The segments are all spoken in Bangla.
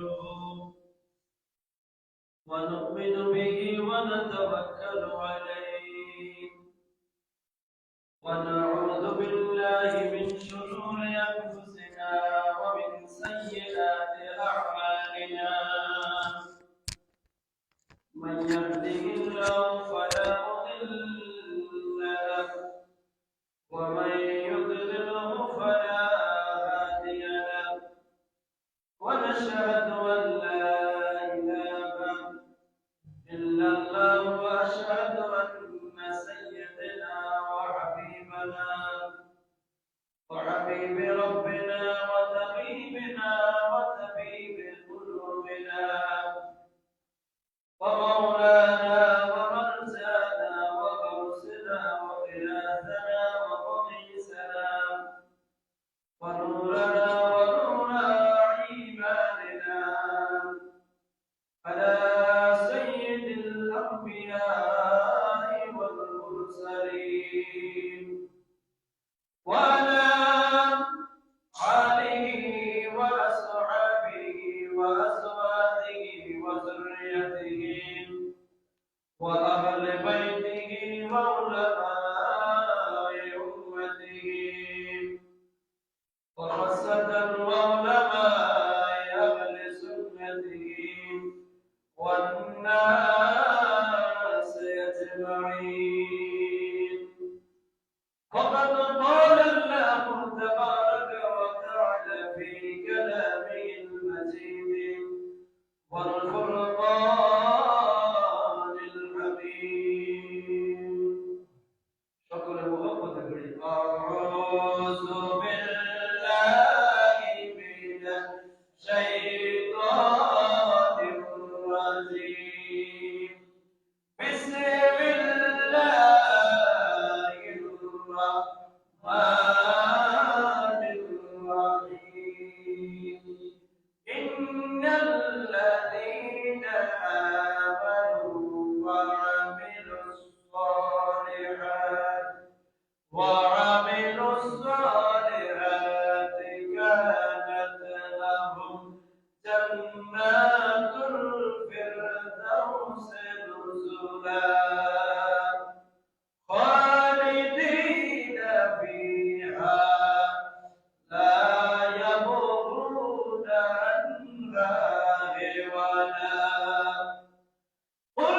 نحمده ونؤمن به ونتوكل عليه ونعوذ بالله من شرور أنفسنا ومن سيئات أعمالنا من يهده الله فلا مضل له ومن يضلله فلا هادي له ونشهد أن لا إله إلا الله وأشهد أن سيدنا وحبيب ربنا وطبيبنا وطبيب قلوبنا ومولانا ومرجانا وغوثنا وإلهنا ومغيثنا ونورنا ونور إيماننا على سيد الأنبياء والمرسلين وعلى آله وأصحابه وأزواجه وذريته وأهل بيته وعلماء أمته وخاصة وعلماء أهل سنته والناس أجمعين وقد قال الله تبارك وتعالى في كلامه المجيد والفرقان الحميد شكر محمد أعوذ بالله من الشيطان الرجيم بسم الله الرحمن الرحيم إن الذين آمنوا وعملوا الصالحات كانت لهم جنات الفردوس نزلا خالدين فيها لا يبغون عنها حولا قل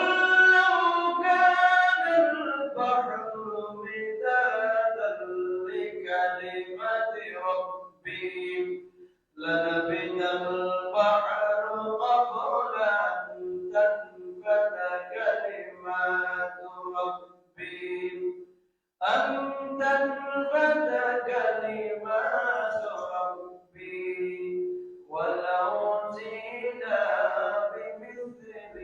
لو كان البحر مدادا لكلمات ربي لنفد البحر قبل أن تنفد كلمات ربي ولو جئنا بمثله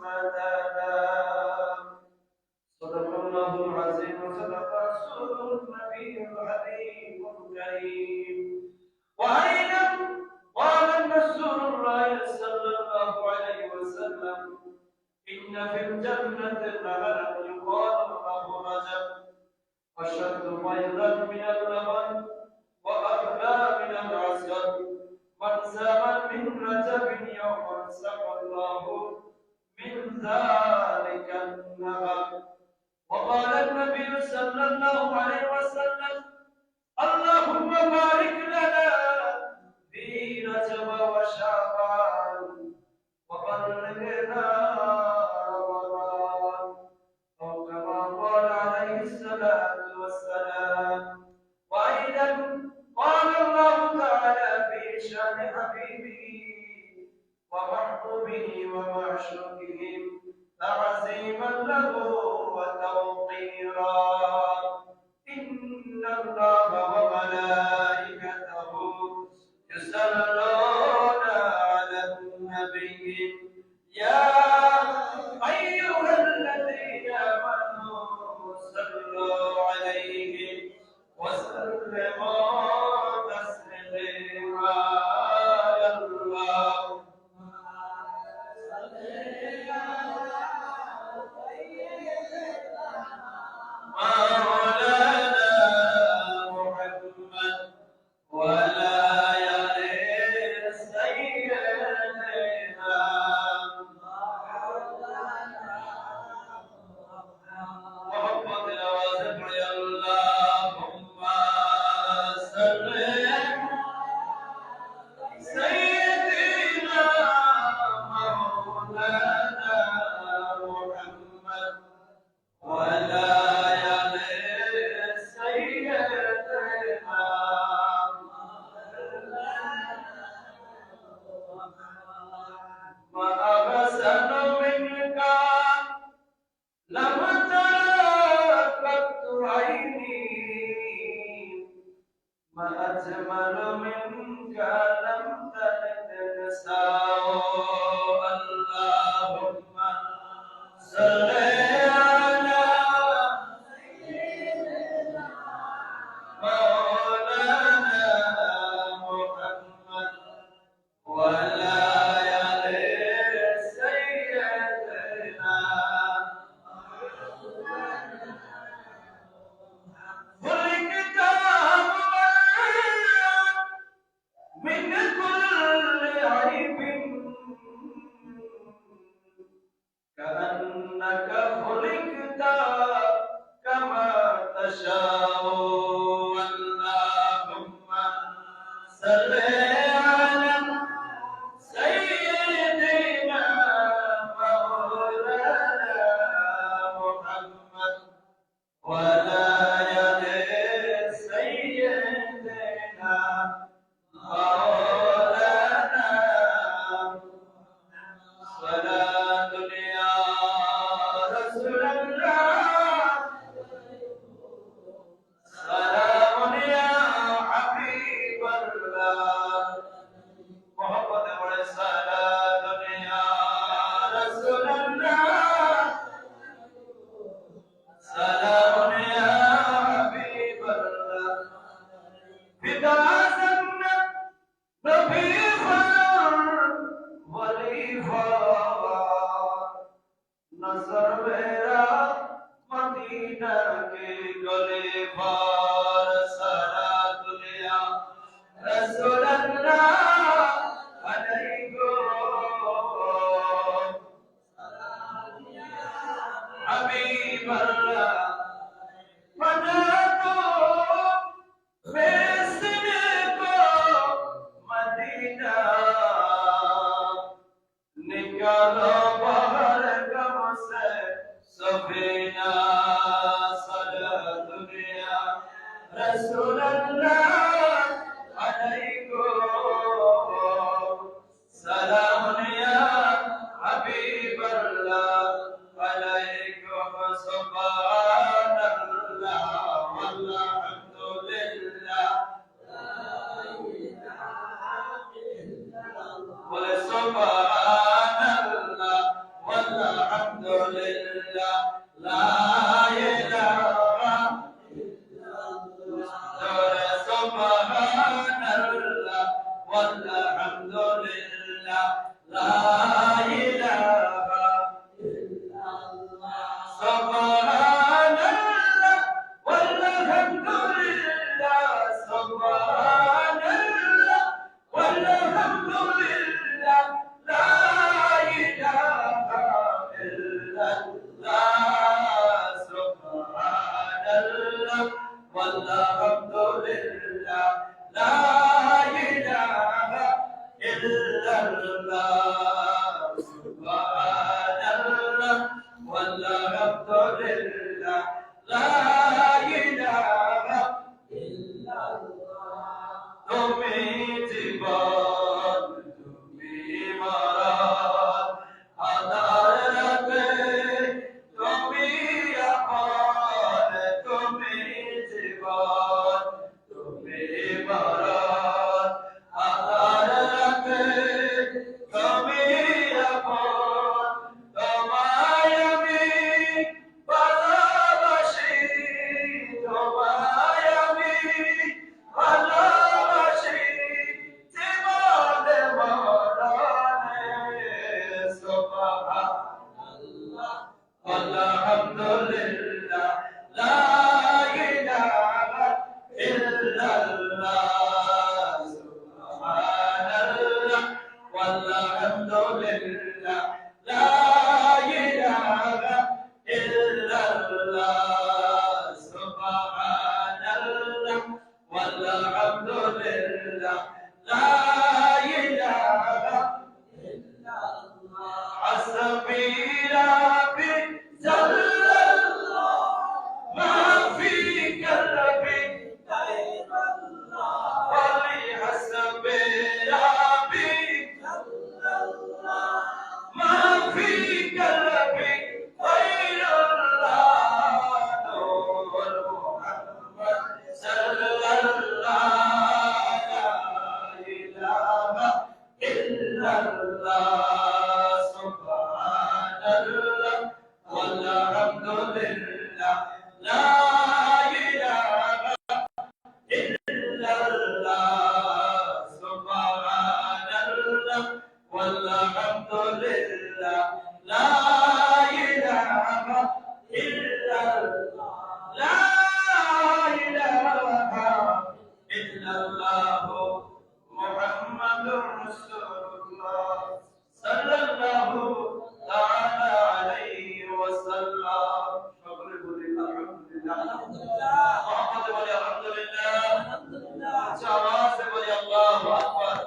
مددا صدق الله العظيم وصدق رسوله النبي الحبيب الكريم وأيضا قال رسول الله صلى الله عليه وسلم إن في الجنة نهرا يقال له رجب أشد بيضا من اللبن وأحلى من العسل من سام من رجب يوما سقى الله من ذلك النهر وقال النبي صلى الله عليه وسلم اللهم بارك لنا في رجب وشعبان وبلغنا رمضان أو كما قال عليه الصلاة والسلام وأيضا قال الله تعالى في شأن حبيبه ومحبوبه ومعشوقه تعظيما له وتوقيرا إن الله وملائكته يصلون على النبي يا أيها الذين آمنوا صلوا عليه وسلموا تسليما يا الله ما والحمد لله لا إله إلا الله حسبي ربي جل الله ما في قلبي غير الله ولي حسبي ربي جل الله ما في قلبي غير الله نور محمد صلى الله لا إله إلا الله سبحان الله والحمد لله لا إله إلا الله سبحان الله والحمد لله لا إله إلا الله لا إله إلا الله محمد رسول الله صلى الله تعالى عليه وسلم সকলে বলি আলহামদুলিল্লাহ আলহামদুলিল্লাহ মোহাম্মদ বলি আলহামদুলিল্লাহ আলহামদুলিল্লাহ আওয়াজে বলি আল্লাহু আকবার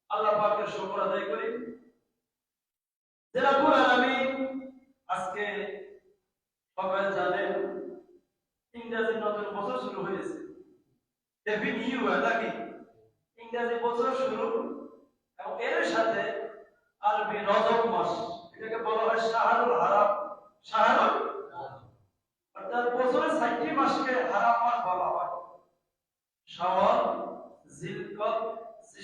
আল্লাহ পাকের শুকর আদায় করি যে রব্বুল আলামিন আজকে সবাই জানেন ইংরেজি নতুন বছর শুরু হয়েছে হ্যাপি নিউ ইয়ার নাকি ইংরেজি বছর শুরু এবং এর সাথে আরবি রজব মাস এটাকে বলা হয় শাহরুল হারাম শাহরুল অর্থাৎ বছরের ৬০টি মাসকে হারাম মাস বলা হয় শাওয়াল জিলকদ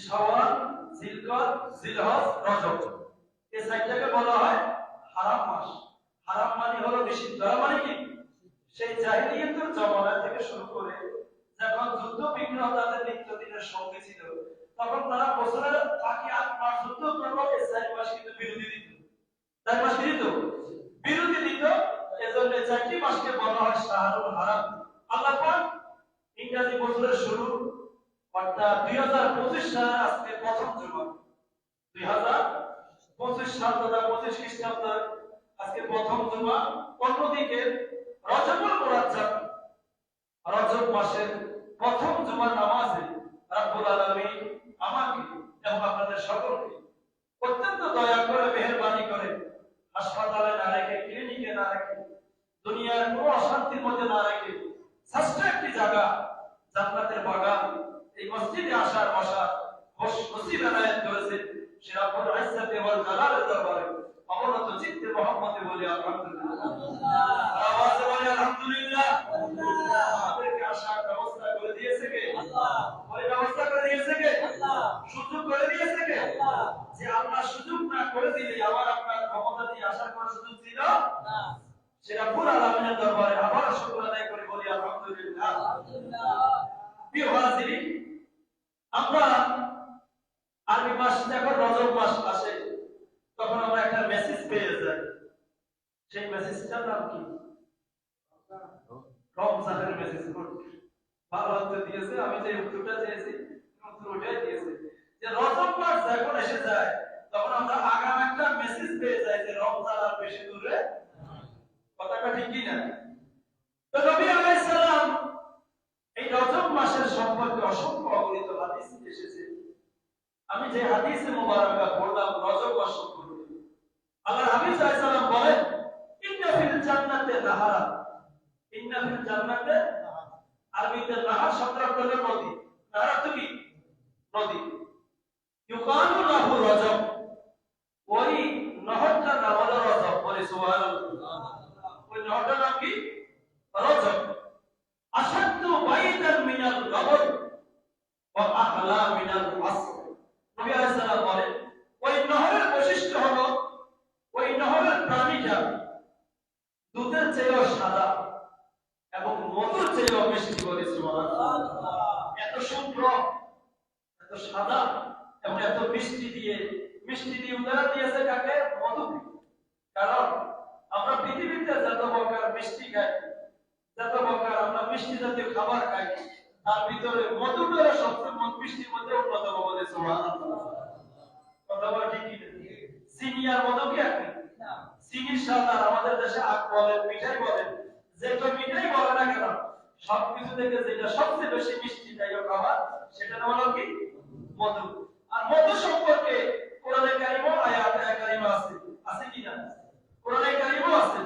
শাওয়াল জিলকদ জিলহজ রজব এই ৬০টাকে বলা হয় হারাম মাস হারাম মানে হলো নিষিদ্ধ মানে কি সেই জাহিলিয়াতের জমানা থেকে শুরু করে যখন যুদ্ধ বিগ্রহ তাদের নিত্যদিনের সঙ্গে ছিল তখন তারা বছরের বাকি ৮ মাস যুদ্ধ করলো এই ৪ মাস কিন্তু বিরতি দিত ৪ মাস বিরতি দিত এজন্য ৪টি মাসকে বলা হয় শাহরুল হারাম আল্লাহ পাক ইংরেজি বছরের শুরু অর্থাৎ 2025 সালের আজকে প্রথম জুমা 2025 সাল তথা 25 খ্রিস্টাব্দ আজকে প্রথম জুমা অন্যদিকে রজবুল মুরাজ্জাব রজব মাসের প্রথম জুমার নামাজে রব্বুল আলামিন আমাকে এবং আপনাদের সকলকে অত্যন্ত দয়া করে মেহেরবানি করে হাসপাতালে না রেখে ক্লিনিকে না রেখে দুনিয়ার কোনো অশান্তির মধ্যে না রেখে শ্রেষ্ঠ একটি জায়গা জান্নাতের বাগান এই মসজিদে আসার বসার নসিব এনায়েত করেছে সে রব্বুল ইজ্জতি ওয়াল জালালের দরবারে অবনত চিত্তে মুহাম্মদে বলি আলহামদুলিল্লাহ আওয়াজে বলি আলহামদুলিল্লাহ আমাদেরকে আসার ব্যবস্থা করে দিয়েছে কে আল্লাহ ওই ব্যবস্থা করে দিয়েছে কে আল্লাহ সুযোগ করে দিয়েছে কে আল্লাহ যে আল্লাহ সুযোগ না করে দিলে আমার আপনার ক্ষমতা দিয়ে আসার কোনো সুযোগ ছিল না সেটা পুরো আলামিনের দরবারে আবার শুকর আদায় করে বলি আলহামদুলিল্লাহ আলহামদুলিল্লাহ প্রিয় হাজিরিন আমরা আরবি মাস যখন রজব মাস আসে তখন আমরা একটা মেসেজ পেয়ে যাই সেই মেসেজটার নাম কি রমজানের মেসেজ কোড ভালো উত্তর দিয়েছে আমি যে উত্তরটা চেয়েছি উত্তর ওটাই দিয়েছে যে রজব মাস যখন এসে যায় তখন আমরা আগাম একটা মেসেজ পেয়ে যাই যে রমজান আর বেশি দূরে কথাটা ঠিক কি না তো নবী আলাইহিস সালাম এই রজব মাসের সম্পর্কে অসংখ্য অগণিত হাদিস এসেছে আমি যে হাদিসে মুবারাকা পড়লাম রজব মাস সম্পর্কে আল্লাহর হাবিব সাল্লাল্লাহু আলাইহি সাল্লাম বলেন ইন্না ফিল জান্নাতে নাহারা ইন্না ফিল জান্নাতে আরবিতে নাহার শব্দের অর্থ হলো নদী নাহার অর্থ কি নদী ইউকানু লাহু রজব ওই নহরটার নাম হলো রজব বলে সুবহানাল্লাহ ওই নহরটার নাম কি রজব আশাদ্দু বাইদান মিনাল গবর ওয়া আহলা মিনাল আসর নবী আলাইহিস সালাম বলেন ওই নহরের বৈশিষ্ট্য হলো ওই নহরের প্রাণীটা দুধের চেয়েও সাদা এবং মধুর চেয়েও মিষ্টি বলে সুবহানাল্লাহ এত শুভ্র এত সাদা এবং এত মিষ্টি দিয়ে উদাহরণ দিয়েছে কাকে মধু কারণ আমরা পৃথিবীতে যত প্রকার মিষ্টি খাই যত প্রকার আমরা মিষ্টি জাতীয় খাবার খাই তার ভিতরে মধুটা সবচেয়ে মিষ্টির মধ্যে অন্যতম বলে সুবহানাল্লাহ কথা বলা ঠিক কি চিনি আর মধু কি একই চিনির স্বাদ আর আমাদের দেশে আখ বলেন মিঠাই বলেন যেটা মিঠাই বলে না কেন সবকিছু থেকে যেটা সবচেয়ে বেশি মিষ্টি জাতীয় খাবার সেটা হলো কি মধু। আর মধু সম্পর্কে কোরআনে কারিমে আয়াতে কারিমা আছে, আছে কি না? কোরআনে কারিমও আছে।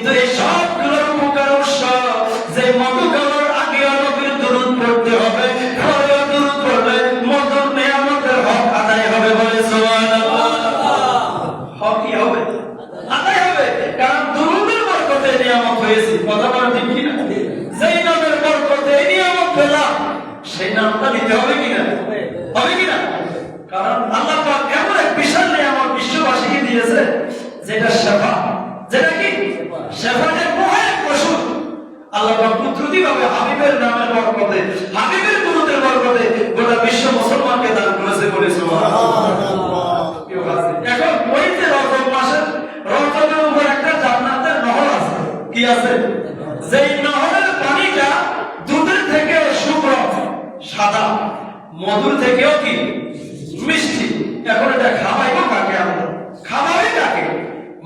কিন্তু এই সবগুলোর উপকার অংশ যে মধু খাওয়ার আগে নবীর দরুদ পড়তে হবে, পরে দরুদ পড়লে মধুর নিয়ামতের হক আদায় হবে। বলে সুবহানাল্লাহ। হক কি হবে? আদায় হবে। কারণ দরুদের বরকতে নিয়ামত হয়েছে। কথা বলা ঠিক কিনা? যেই নামের বরকতে নিয়ামত পেলাম সেই নামটা নিতে হবে কিনা? হবে কিনা? কারণ আল্লাহ পাক এমন এক বিশাল নিয়ামত বিশ্ববাসীকে দিয়েছে যেটা শেফা। যেটা কি শেফাটের মহান ওষুধ। আল্লাহ পাক কুদরতিভাবে হাবিবের নামের বরকতে, হাবিবের দরুদের বরকতে গোটা বিশ্ব মুসলমানকে দান করেছে। বলে সুবহানাল্লাহ। এখন ওই যে রজব মাসে রজবের উপর একটা জান্নাতের নহর আছে। কি আছে? যেই নহরের পানিটা দুধের থেকে শুভ্র সাদা, মধুর থেকেও কি মিষ্টি। এখন এটা খাওয়াইবো কাকে? আমরা খাওয়াবে কাকে?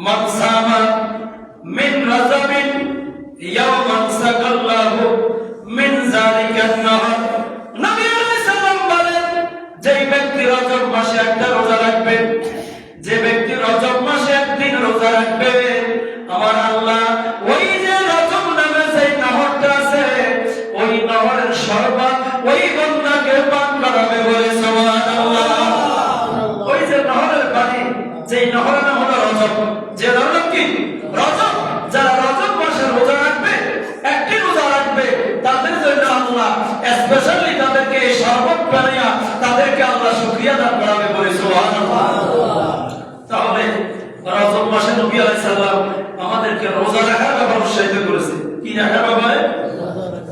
মান সামা মিন রাজাবিন ইয়াওমান সাকাল্লাহু মিন যালিকান নাহর। নবী আলাইহিস সালাম বলেন, যেই ব্যক্তি রজব মাসে একটা রোজা রাখবে, যে ব্যক্তি রজব মাসে একদিন রোজা রাখবে, আমার আল্লাহ ওই যে রজব নামে সেই নহরটা আছে, ওই নহরের শরবত ওই বান্দাকে পান করাবে। বলে সুবহানাল্লাহ। ওই যে নহরের পানি, যেই নহরের নাম হলো রজব। যে রজব কি? রজব। যারা রজব মাসে রোজা রাখবে, একটি রোজা রাখবে, তাদের জন্য আল্লাহ স্পেশালি তাদেরকে এই শরবত বানাইয়া তাদেরকে আল্লাহ শুকরিয়া দান করাবে। বলে সুবহানাল্লাহ। তাহলে রজব মাসে নবী আলাইহিস সালাম আমাদেরকে রোজা রাখার ব্যাপারে উৎসাহিত করেছে। কি রাখার ব্যাপারে?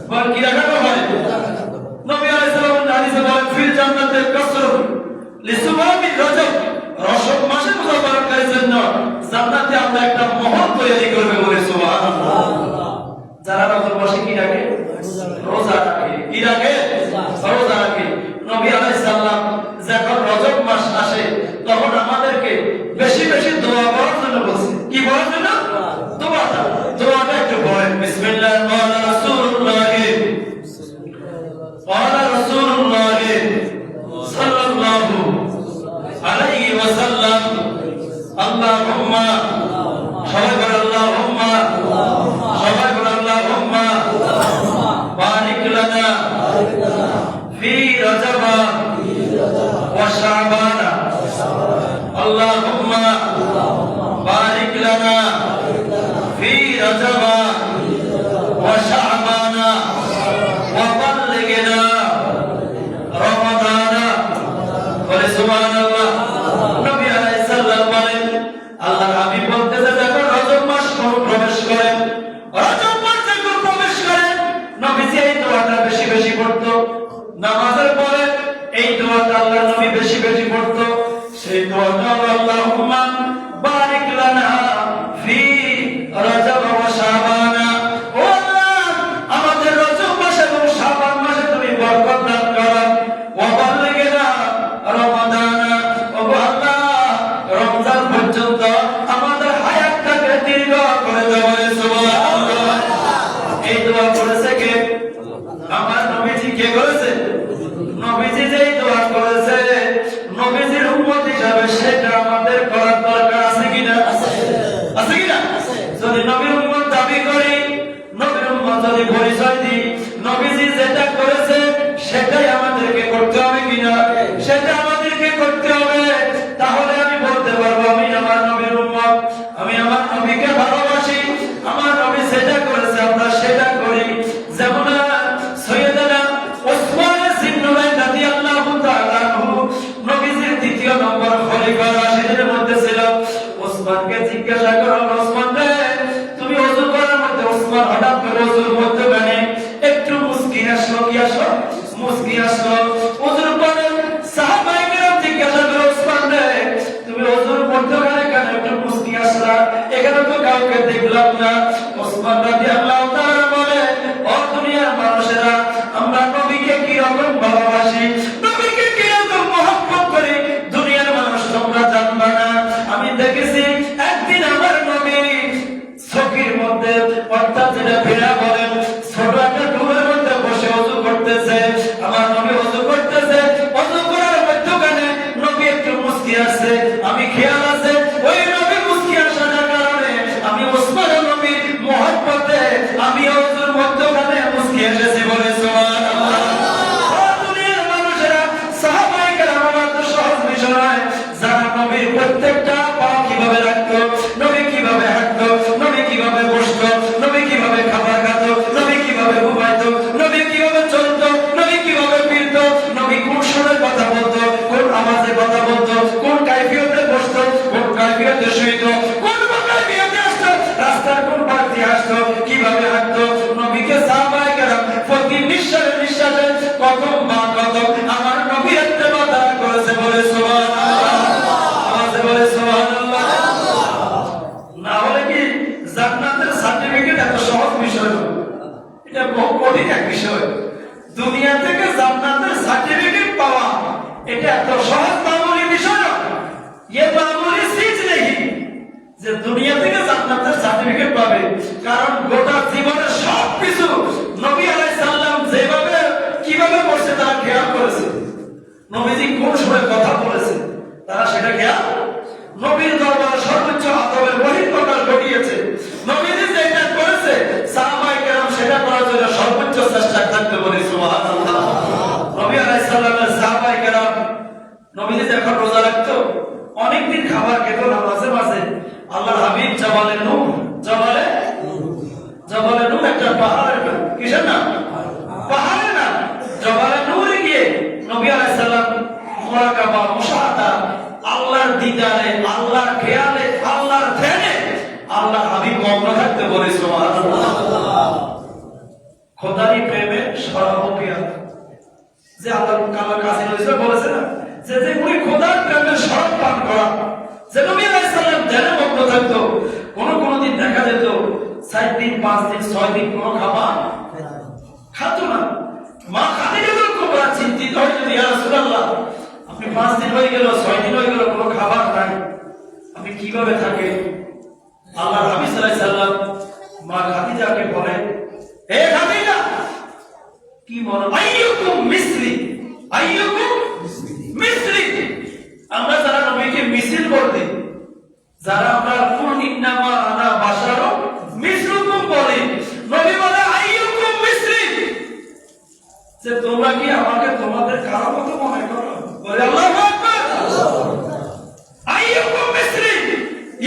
বল কি রাখার ব্যাপারে? নবী আলাইহিস সালাম হাদিসে বলেন, ফিল জান্নাতে কাসরু লিসুমামি রজব। রজব মাসে রোজা পালনকারীর জন্য জান্নাতে আমরা একটা মহল তৈরি করব। বলে সুবহানাল্লাহ। যারা রজব মাসে কি রাখে? রোজা রাখে। কি রাখে? রোজা রাখে। নবী আলাইহিস সালাম যখন রজব মাস আসে তখন আমাদেরকে বেশি বেশি দোয়া করার জন্য বলছে। কি বলার জন্য? দোয়াটা। দোয়াটা একটু পড়েন। বিসমিল্লাহ ওয়া রাসূলুল্লাহ ওয়া রাসূলুল্লাহ সাল্লাল্লাহু আলাইহি ওয়াসাল্লাম। আল্লাহুম্মা, সবাই বলেন আল্লাহুম্মা, সবাই বলেন আল্লাহুম্মা বারিক লানা ফি রজব ওয়া শাবান। আল্লাহুম্মা বারিক লানা ফি রজব ওয়া শাবান ওয়া বাল্লিগনা রমাদান। বলে সুবহানাল্লাহ। নবী আলাইহিস সালাম বলেন, আল্লাহর হাবিব বলতেছে, যখন রজব মাস প্রবেশ করে, রজব মাস যখন প্রবেশ করে, নবীজি এই দোয়াটা বেশি বেশি পড়তো। নামাজের পরে এই দোয়াটা আল্লাহর নবী বেশি বেশি পড়তো। সেই দোয়াটা আল্লাহুম্মা বারিক লানা ফি রজব ওয়া শাবান। ও আল্লাহ, আমাদের রজব মাসে এবং শাবান মাসে তুমি বরকত দান করো। ওয়া বাল্লিগনা রমাদান। ও আল্লাহ, রমজান পর্যন্ত আমাদের হায়াতটাকে দীর্ঘ করে দাও। বলে সুবহানাল্লাহ। এই দোয়া করেছে কে? আমার নবীজি। কে করেছে? নবীজি যেই দোয়া করেছে, নবীজির উম্মত হিসাবে সেটা আমাদের করার দরকার আছে কিনা? আছে কিনা? যদি নবীর উম্মত দাবি করি, নবীর উম্মত যদি পরিচয় দিই, নবীজি যেটা করেছে সেটাই আমাদেরকে করতে হবে কিনা? সেটা আমাদেরকে করতে হবে। তাহলে আমি বলতে পারবো আমি আমার নবীর উম্মত, আমি আমার নবীকে ভালোবাসি, আমার নবী যেটা করেছে আমরা সেটা করি। যেমন সৈয়দনা ওসমান সিন্নুরাইন রাদিয়াল্লাহু তাআলা আনহু নবীজির দ্বিতীয় নম্বর খলিফা রাশিদের মধ্যে ছিল। ওসমানকে জিজ্ঞাসা করা, ওসমান রে, তুমি ওযু করার মধ্যে, ওসমান হঠাৎ করে ওযুর মধ্যে মানে একটু মুস্কি আসলো। কি আসলো? মুস্কি আসলো। ওযুর পরে সাহাবায়ে কেরাম জিজ্ঞাসা করে, ওসমান রে, তুমি ওযুর মধ্যখানে কেন একটু মুস্কি আসলা? এখানে তো কাউকে দেখলাম না। ওসমান রাদিয়াল্লাহু তাআলা বলে, ও দুনিয়ার মানুষেরা, আমরা নবীকে কি রকম ভালোবাসি, নবীকে কি রকম মহব্বত করি, দুনিয়ার মানুষ তোমরা জানবা না। আমি দেখেছি একদিন আমার নবী চকির মধ্যে, অর্থাৎ যেটা ভেড়া বলেন, ছোট একটা ডুবের মধ্যে বসে ওযু করতেছে। আমার নবী ওযু করতেছে, ওযু করার মধ্যখানে নবী একটু মুস্কি আসছে। আমি খেয়াল আছে ওই নবী মুস্কি আসার কারণে আমি ওসমান নবীর সার্টিফিকেট এত সহজ বিষয় নয়, এটা বহু কঠিন এক বিষয়। দুনিয়া থেকে জান্নাতের সার্টিফিকেট পাওয়া এটা এত সহজ মামুলি বিষয় নয়। ये मामूली चीज नहीं যে দুনিয়া থেকে জান্নাতের সার্টিফিকেট পাবে, কারণ গোটা জীবনের সব কিছু নবী আলাইহিস সালাম যেভাবে কিভাবে করছে তারা খেয়াল করেছে। নবীজি কোন সময় কথা বলেছে তারা সেটা খেয়াল, নবীর দরবারে সর্বোচ্চ আদবের বহিঃপ্রকাশ ঘটিয়েছে। নবীজি যেটা করেছে সাহাবায়ে কেরাম সেটা করার জন্য সর্বোচ্চ চেষ্টা করতে বলে সুবহানাল্লাহ। নবী আলাইহিস সালামের সাহাবায়ে কেরাম নবীজি যখন রোজা রাখতো অনেকদিন খাবার খেত না, মাঝে মাঝে আল্লাহর হাবিব জাবালে নূর, জাবালে নূর একটা পাহাড়ের নাম, কিসের নাম? পাহাড়ের নাম। জাবালে নূরে গিয়ে নবী আলাইহিস সালাম মুরাকাবা, মুশাহাদা, আল্লাহর দিদারে, আল্লাহর খেয়ালে, আল্লাহর ধ্যানে আল্লাহর হাবিব মগ্ন থাকতে বলে সুবহানাল্লাহ। খোদারি প্রেমে সর্বপ্রিয় যে আল্লাহর কাছে রয়েছে বলেছে না যে যে উনি খোদার প্রেমে শরব পান করা, যে নবী আলাইহিস সালাম ধ্যানে মগ্ন থাকতো। কোন দিন দেখা যেত 4 দিন 5 দিন 6 দিন কোনো খাবার খাতো না। মা খাদিজাতুল কুবরা চিন্তিত হয়ে যদি ইয়া রাসূলুল্লাহ আপনি 5 দিন হয়ে গেল 6 দিন হয়ে গেল কোনো খাবার নাই, আপনি কিভাবে থাকেন? আল্লাহর হাবিব সাল্লাল্লাহু আলাইহি সাল্লাম মা খাদিজাকে বলে, হে খাদিজা কি মনে আইয়ুকুম মিসলি, আইয়ুকুম মিসলি। আমরা যারা নবীকে মিসল বলতে, যারা আমরা কুল ইন্নামা আনা বাশারু মিসলুকুম বলি, নবী বলে আইয়ুকুম মিসলি, যে তোমরা কি আমাকে তোমাদের কারো মতো মনে করো? বলে আল্লাহু আকবার। আইয়ুকুম মিসলি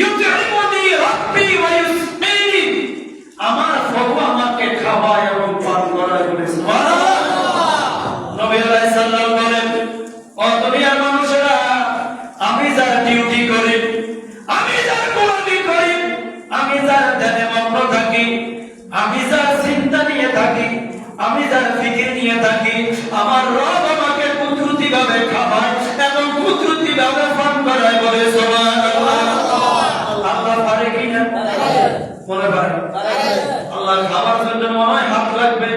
ইউতিমুনি রাব্বি ওয়া ইউসমিনি, আমার প্রভু আমাকে খাওয়ায় এবং পান করায় বলে সুবহানাল্লাহ। নবী আলাইহিস সালাম বলেন, ও দুনিয়ার মানুষেরা, আমি যার ডিউটি করি, আমি যার কোয়ালিটি করি, আমি যার ধ্যানে মগ্ন থাকি, আমি যার চিন্তা নিয়ে থাকি, আমি যার ফিকির নিয়ে থাকি, আমার রব আমাকে কুদরতি ভাবে খাওয়ায় এবং কুদরতি ভাবে পান করায় বলে সুবহানাল্লাহ। আল্লাহ পারে কি না? মনে পারে? আল্লাহ খাবার জন্য মনে হয় হাত লাগবে,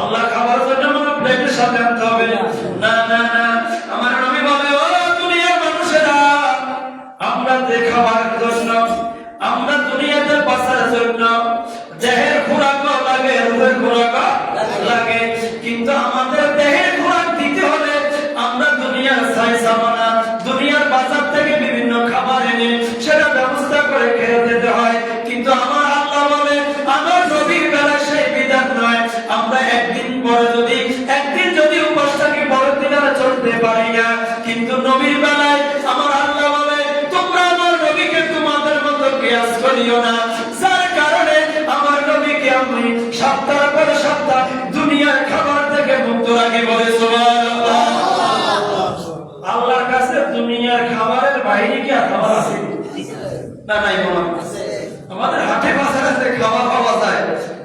আল্লাহ খাবার জন্য মনে প্লেটের সাথে আনতে হবে না, না, না। আমার নবী বলে, ও দুনিয়ার মানুষেরা, আমরা খাবার জন্য, আমরা দুনিয়াতে বাঁচার জন্য দেহের খোরাক লাগে, রূহের খোরাক লাগে, কিন্তু আমাদের দেহের খোরাক দিতে হলে আমরা দুনিয়ার ছাই সামানা, দুনিয়ার বাজার থেকে বিভিন্ন খাবার এনে সেটা ব্যবস্থা করে খেয়ে দিতে হয়। কিন্তু আমার আল্লাহ বলে, আমার নবীর বেলায় সেই বিধান নয়। আমরা একদিন যদি উপাস থাকি পরের দিন আর চলতে পারি না, কিন্তু নবীর বেলায় আমার আল্লাহ বলে, তোমরা আমার নবীকে তোমাদের মতো কিয়াস করিও না, যার কারণে আমার নবীকে আমি সপ্তাহ পর সপ্তাহ দুনিয়ার খাবার থেকে মুক্ত রাখি বলে সুবহানাল্লাহ। আল্লাহর কাছে দুনিয়ার খাবারের বাইরে কি আর খাবার আছে? না, নাই বলা। আমাদের হাটে বাজারে যে খাবার পাওয়া যায়,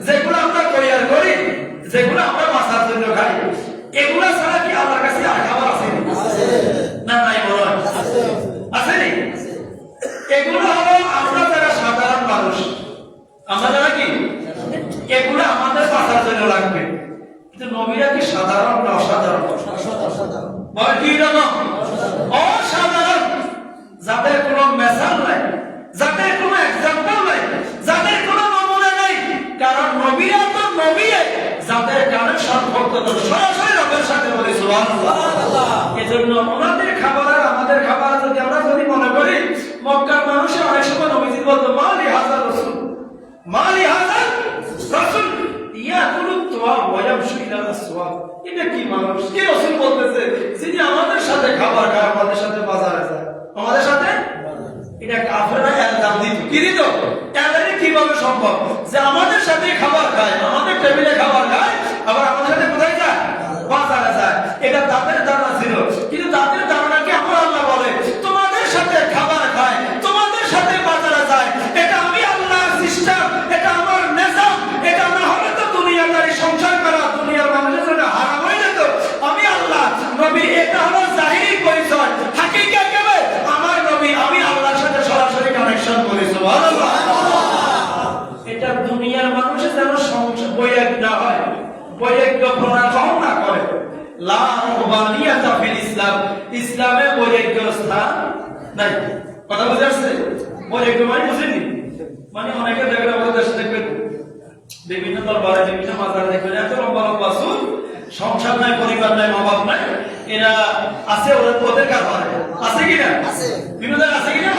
যেগুলো আমরা তৈরি করি, যেগুলো আমরা বাঁচার জন্য খাই, এগুলো ছাড়া কি আল্লাহর কাছে আর খাবার আছে? না, নাই বলা। আছে নি? এগুলো হলো আমরা যারা সাধারণ মানুষ, আমরা যারা কি এগুলো আমাদের বাঁচার জন্য লাগবে। কিন্তু নবীরা কি সাধারণ না অসাধারণ? অসাধারণ, যাদের কোনো মেসাল নাই, যাদের কোনো এক্সাম্পল নাই, যাদের কোনো নমুনা নাই। কারণ নবীরা তো নবী, যাদের কানেকশন সরাসরি রবের সাথে বলে সুবহানাল্লাহ। এজন্য ওনাদের খাবার আর আমাদের খাবার যদি আমরা মনে করি, মক্কার মানুষের অনেক সময় নবীজি বলতো, মালি হাযার রাসূল, মালি হাযার রাসূল ইয়াকুলু তুওয়া ওয়া ইয়ামশু ইলা আসওয়াক। এটা কি মানুষ, কি রাসূল বলতেছে যিনি আমাদের সাথে খাবার খায়, আমাদের সাথে বাজারে যায়, আমাদের সাথে? এটা কাফেররা ইলজাম দিত, কি দিত? এদের কিভাবে সম্ভব যে আমাদের সাথে খাবার খায়, আমাদের টেবিলে খাবার খায়, আবার আমাদের সাথে কোথায় যায়? বাজারে যায়। এটা তাদের ধারণা ছিল, কিন্তু তাদের ধারণা কি আমার আল্লাহ বলে তোমাদের সাথে খাবার খায়, তোমাদের সাথে বাজারে যায়, এটা আমি আল্লাহর সিস্টেম, এটা আমার নিজাম। এটা না হলে তো দুনিয়াদারি সংসার করা দুনিয়ার মানুষের জন্য হারাম হয়ে যেত। আমি আল্লাহ নবী, এটা হলো জাহিরি পরিচয়। হাকিকত কেবে আমার নবী, আমি আল্লাহর সাথে সরাসরি কানেকশন করি সুবহানাল্লাহ। এটা দুনিয়া বৈরাগ্য গ্রহণ না করে। লা রুহবানিয়াতা ফিল ইসলাম, ইসলামে বৈরাগ্যের স্থান নাই। কথা বুঝে আসছে? বৈরাগ্য মানে বুঝেনি? মানে অনেকে দেখবেন আমাদের দেশে দেখবেন বিভিন্ন দরবারে বিভিন্ন মাজারে দেখবেন এত লম্বা লম্বা চুল, সংসার নাই, পরিবার নাই, মা বাপ নাই, এরা আছে ওদের কারবারে আছে কিনা? বিনোদন আছে কিনা?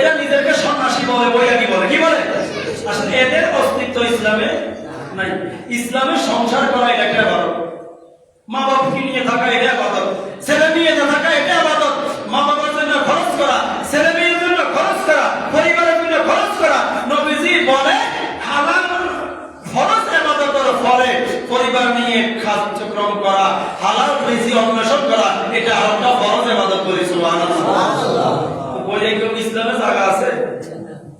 এরা নিজেদেরকে সন্ন্যাসী বলে, বৈরাগী বলে। কি বলে? আসলে এদের অস্তিত্ব ইসলামে নাই। ইসলামে সংসার করা এটা একটা ইবাদত, মা বাপকে নিয়ে থাকা এটা ইবাদত, ছেলে মেয়ে থাকা এটা ইবাদত, মা বাবার জন্য খরচ করা, ছেলে মেয়ের জন্য খরচ করা, পরিবারের জন্য খরচ করা। নবীজি বলে হালাল ফরজ ইবাদতের পরে পরিবার নিয়ে কার্যক্রম করা, হালাল রিজিক অন্বেষণ করা, এটা আরেকটা ফরজ ইবাদত করি। সুবহানাল্লাহ। বলে কি ইসলামে জায়গা আছে?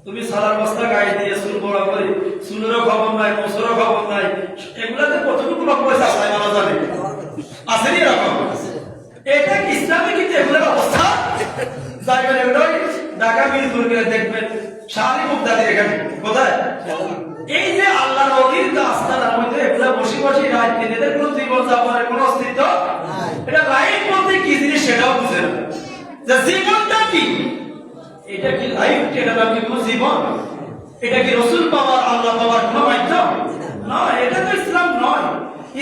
তুমি সালার বস্তা গায়ে দিয়ে চুল বড় করে, চুলেরও খবর নাই, মোছরেরও খবর নাই, এগুলাতে কতটুকু লোক পয়সা আল্লাহ মারা যাবে? আছে নি এরকম? এটা কি ইসলামে? কিন্তু এগুলোর অবস্থা যাইবেন এগুলোই ঢাকা মিরপুর গেলে দেখবেন শাড়ি মুখ দাঁড়িয়ে এখানে কোথায় এই যে আল্লাহ নবীর রাস্তার মধ্যে এগুলা বসে বসে রাত দিন, এদের কোনো জীবন যাপনের কোনো অস্তিত্ব নাই। এটা লাইফ বলতে কি জিনিস সেটাও বুঝে না, যে জীবনটা কি, এটা কি লাইফ, এটা নাকি কোনো জীবন, এটা কি রাসূল পাওয়ার, আল্লাহ পাওয়ার কোনো মাধ্যম নয়। এটা তো ইসলাম নয়।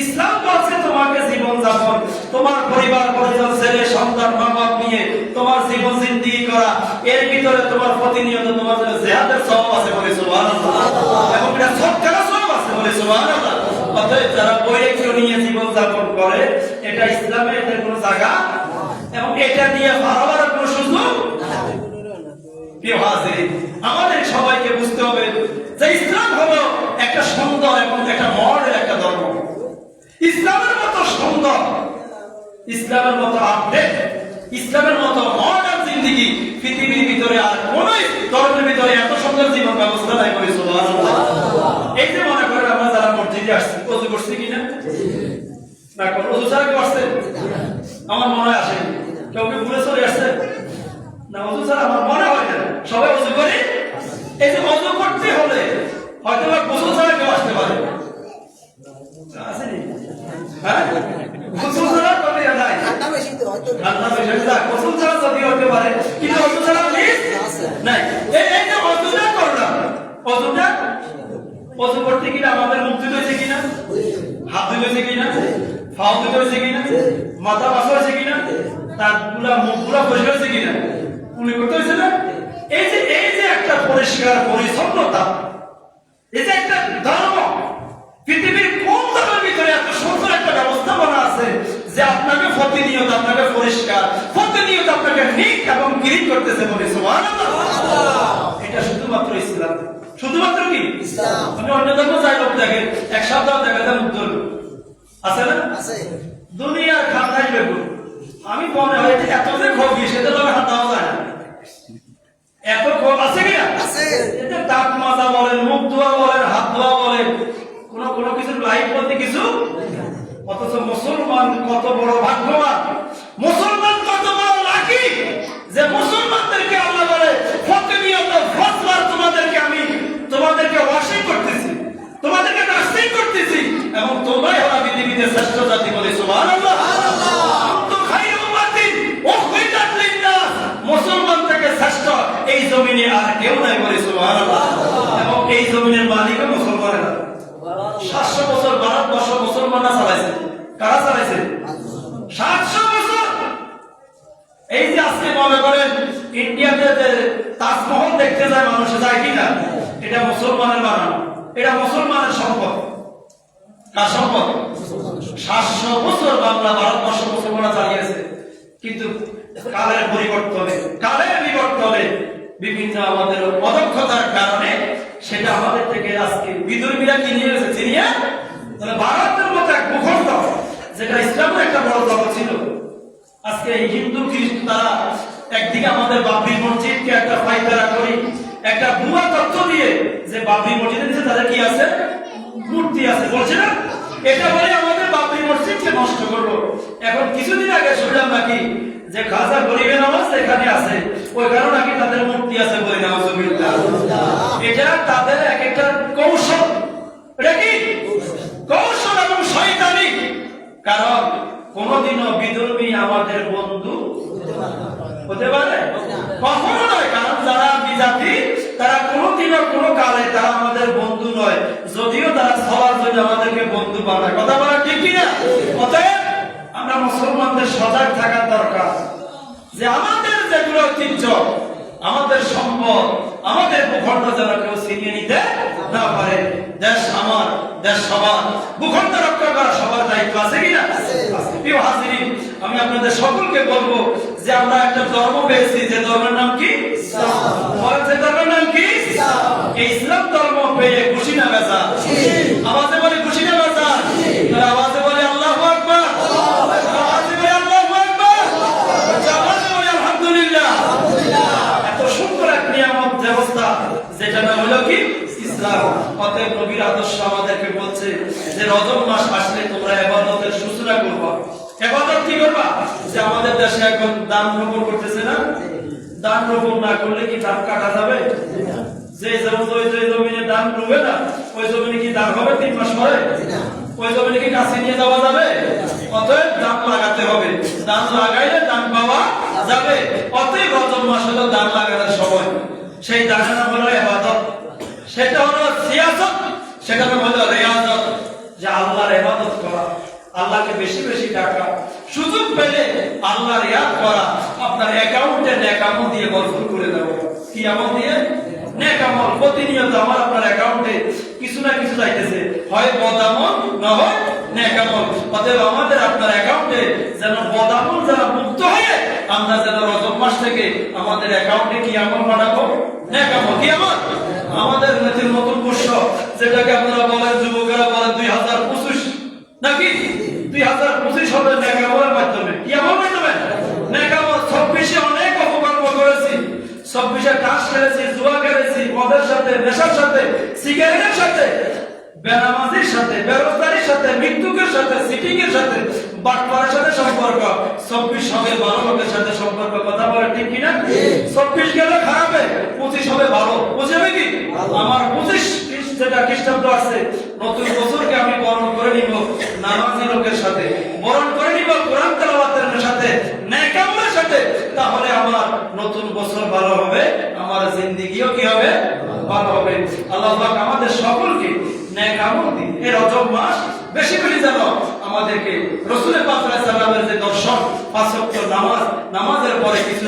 ইসলাম বলছে তোমাকে জীবন যাপন, তোমার পরিবার পরিজন, ছেলে সন্তান, মা বাপ নিয়ে তোমার জীবন জিন্দেগি করা, এর ভিতরে তোমার প্রতিনিয়ত তোমার জন্য জিহাদের সওয়াব আছে বলে সুবহানাল্লাহ, এবং এটা সৎকারের সওয়াব আছে বলে সুবহানাল্লাহ। অতএব যারা বৈরাগ্য নিয়ে জীবন যাপন করে, এটা ইসলামে এদের কোনো জায়গা, এবং এটা নিয়ে ভাড়াবার কোনো সুযোগ নাই। প্রিয় হাজিরিন, আমাদের সবাইকে বুঝতে হবে যে ইসলাম হলো একটা সুন্দর এবং একটা মডেল একটা ধর্ম। ইসলামের মতো সুন্দর, ইসলামের মতো আপডেট, ইসলামের মতো মডার্ন জিন্দেগি পৃথিবীর ভিতরে আর কোন ধর্মের ভিতরে এত সুন্দর জীবন ব্যবস্থা নাই বলে সুবহানাল্লাহ। এই যে মনে করেন আমরা যারা মসজিদে আসছি, ওযু করছি কিনা? না, কোন ওযু ছাড়া কেউ আসছে? আমার মনে হয় আসে। কেউ কি ভুলে চলে আসছে? না, ওযু ছাড়া আমার মনে হয় না, সবাই ওযু করে। এই যে ওযু করতে হলে হয়তো বা গোসল ছাড়া কেউ আসতে পারে, আসেনি? হ্যাঁ, গোসল ছাড়া করে নাই, ঠান্ডা বেশি তো হয়তো, ঠান্ডা বেশি যা গোসল ছাড়া যদি হতে পারে, কিন্তু ওযু ছাড়া নাই। এই যে ওযুটা করলাম, ওযু করতে গিয়ে আমাদের মুখ ধুতে হয়েছে কিনা, হাত ধুতে হয়েছে কিনা, পাও ধুতে হয়েছে কিনা, মাথা বাসা হয়েছে কিনা, তারগুলা মুখগুলা পরিষ্কার হয়েছে কিনা, উনি করতে হয়েছে না? এই যে একটা পরিষ্কার পরিচ্ছন্নতা, এই যে একটা ধর্ম, পৃথিবীর কোন ধর্মের ভিতরে এত সুন্দর একটা ব্যবস্থাপনা আছে যে আপনাকে প্রতিনিয়ত আপনাকে পরিষ্কার, প্রতিনিয়ত আপনাকে নিক এবং ক্লিন করতেছে বলে সুবহানাল্লাহ। এটা শুধুমাত্র ইসলাম, শুধুমাত্র কি ইসলাম। আপনি অন্য ধর্ম যাই লোক দেখেন, এক সপ্তাহ দেখাতেন উত্তর আছে না? আছে। দুনিয়ার খাতায় বেগুন, আমি মনে হয় এত যে খবি সেটা তো হাত দেওয়া যায় না, এত খব আছে কিনা? আছে। এটা দাঁত মাজা বলেন, মুখ ধোয়া বলেন, হাত ধোয়া বলেন, কোনো কিছু লাইফ বলতে কিছু। অথচ মুসলমান কত বড় ভাগ্যবান, মুসলমান কত বড় লাকি, যে মুসলমানদেরকে আল্লাহ বলে প্রতিনিয়ত ফজর তোমাদেরকে ওয়াশিং করতেছি, তোমাদেরকে নাস্তিক করতেছি, এবং তোমরাই হলো পৃথিবীতে শ্রেষ্ঠ জাতি বলে সুবহানাল্লাহ। আনতুম খায়রু উম্মাতিন উখরিজাত লিন-নাস, মুসলমান থেকে শ্রেষ্ঠ এই জমিনে আর কেউ নাই বলে সুবহানাল্লাহ। এবং এই জমিনের মালিকও মুসলমানেরা। 700 বছর ভারতবর্ষ মুসলমানরা চালাইছে। কারা চালাইছে? 700 বছর। এই যে আজকে মনে করেন ইন্ডিয়াতে যে তাজমহল দেখতে যায় মানুষ, যায় কিনা? এটা মুসলমানের বানানো, এটা মুসলমানের সম্পদ। কার সম্পদ? 700 বছর বাংলা ভারতবর্ষ মুসলমানরা চালিয়েছে। কিন্তু কালের বিবর্তনে বিভিন্ন আমাদের অদক্ষতার কারণে সেটা আমাদের থেকে আজকে বিদুর্মীরা কি নিয়ে গেছে, চিনিয়ে ভারতের মতো এক ভূখণ্ড যেটা ইসলামের একটা বড় দল ছিল, আজকে এই হিন্দু খ্রিস্ট তারা একদিকে আমাদের বাবরি মসজিদকে একটা ফায়দা করি, একটা ভুয়া তথ্য দিয়ে যে বাবরি মসজিদের নিচে তাদের কি আছে, মূর্তি আছে বলছে না, এটা বলে আমাদের বাবরি মসজিদকে নষ্ট করবো। এখন কিছুদিন আগে শুনলাম নাকি যে খাজা গরিবের নামাজ এখানে আছে, ওইখানে নাকি তাদের মূর্তি আছে বলে নাউজুবিল্লাহ। এটা তাদের এক একটা কৌশল, এটা কি কৌশল এবং শয়তান কারণ কোনদিনও বিধর্মী আমাদের বন্ধু হতে পারে কখনো নয়। কারণ যারা বিজাতি তারা কোনদিনও কোনো কালে তারা আমাদের বন্ধু নয়, যদিও তারা সবার জন্য আমাদেরকে বন্ধু বানায়। কথা বলা ঠিক কিনা? অতএব আমরা মুসলমানদের সজাগ থাকার দরকার যে আমাদের যেগুলো ঐতিহ্য, আমাদের সম্পদ, আমাদের ভূখণ্ড যেন কেউ ছিনিয়ে নিতে না পারে। দেশ আমার, দেশ সবার, ভূখণ্ড রক্ষা করা সবার দায়িত্ব আছে কিনা? প্রিয় হাজিরিন, আমি আপনাদের সকলকে বলবো যে আমরা একটা ধর্ম পেয়েছি, যে ধর্মের নাম কি? যে ধর্মের নাম কি? এই ইসলাম ধর্ম পেয়ে খুশি না বেজার? আওয়াজে বলে খুশি না বেজার? আওয়াজে বলে আল্লাহু আকবার, আওয়াজে বলে আল্লাহু আকবার, আওয়াজে বলে আলহামদুলিল্লাহ। এত সুন্দর এক নিয়ামত ব্যবস্থা যেটা নাম হলো কি? ইসলাম। অতএব নবীর আদর্শ আমাদেরকে বলছে যে রজব মাস আসলে তোমরা ইবাদতের সূচনা করবা। ইবাদত কি করবা? যে আমাদের দেশে এখন ধান রোপণ করতেছে না, ধান রোপণ না করলে কি ধান কাটা যাবে? যে জমিনে ধান রোবে না, ওই জমিনে কি ধান হবে 3 মাস পরে? ওই জমিনে কি কাছে নিয়ে যাওয়া যাবে? অতএব ধান লাগাতে হবে, ধান লাগাইলে ধান পাওয়া যাবে। অতএব রজব মাস হলো ধান লাগানোর সময়। সেই ধানের নাম হলো ইবাদত, সেটা হলো সিয়াসত, সেটা নাম হলো রিয়াজত। যে আল্লাহর ইবাদত করা, আল্লাহকে বেশি বেশি ডাকা, সুযোগ পেলে আল্লাহর ইয়াদ করা, আপনার অ্যাকাউন্টে নেক আমল দিয়ে ভরপুর করে দেওয়া। কি আমল দিয়ে? নেক আমল। প্রতিনিয়ত আমার আপনার অ্যাকাউন্টে কিছু না কিছু যাইতেছে, হয় বদ আমল না হয় নেক আমল। অতএব আমাদের আপনার অ্যাকাউন্টে যেন বদ আমল যারা মুক্ত হয়ে আমরা যেন রজব মাস থেকে আমাদের অ্যাকাউন্টে কি আমল বানাবো? নেক আমল। কি আমল? আমাদের নতুন নতুন বর্ষ, যেটাকে আপনারা বলেন, যুবকেরা বলেন 2025 নাকি 2025 হবে নেক আমলের মাধ্যমে। কি আমলের মাধ্যমে? নেক আমল। 26-এ অনেক অপকর্ম করেছি, 26-এ তাস খেলেছি, জুয়া খেলেছি, মদের সাথে, নেশার সাথে, সিগারেটের সাথে, বেনামাজির সাথে, বেরোজগারির সাথে, মৃত্যুকের সাথে, সিটিং এর সাথে, বাটপাড়ার সাথে সম্পর্ক। 26 হবে ভালো লোকের সাথে সম্পর্ক। কথা বলে ঠিক কিনা? 26 গেলে খারাপে, 25 হবে ভালো। বুঝবে কি? আমার 25 যেটা খ্রিস্টাব্দ আছে, নতুন বছরকে আমি বরণ করে নিব নামাজি লোকের সাথে, বরণ করে নিব কোরআন তেলাওয়াতের সাথে, নেক আমলের সাথে। তাহলে আমার নতুন বছর ভালো হবে, আমার জিন্দেগিও কি হবে? ভালো হবে। আল্লাহ পাক আমাদের সকলকে নেক আমল দিন। এই রজব মাস বেশি বেশি যেন আমাদেরকে রাসূলের পাক সাল্লাল্লাহু আলাইহি ওয়াসাল্লামের যে দর্শন, 5 ওয়াক্ত নামাজ, নামাজের পরে কিছু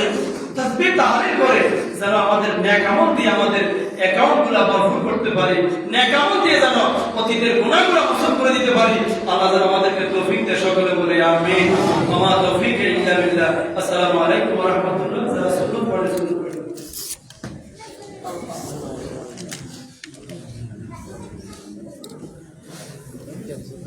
তাসবিহ তাহলিল করে যেন আমাদের নেক আমল দিয়ে আমাদের অ্যাকাউন্টগুলো ভরপুর করতে পারি, নেক আমল দিয়ে যেন অতীতের গুনাহগুলো মোচন করে দিতে পারি। আল্লাহ যেন আমাদেরকে তৌফিক দেয়। সকলে বলে আমিন। ওয়া মা তৌফিক ইল্লা বিল্লাহ। আসসালামু আলাইকুম ওয়া রাহমাতুল্লাহ।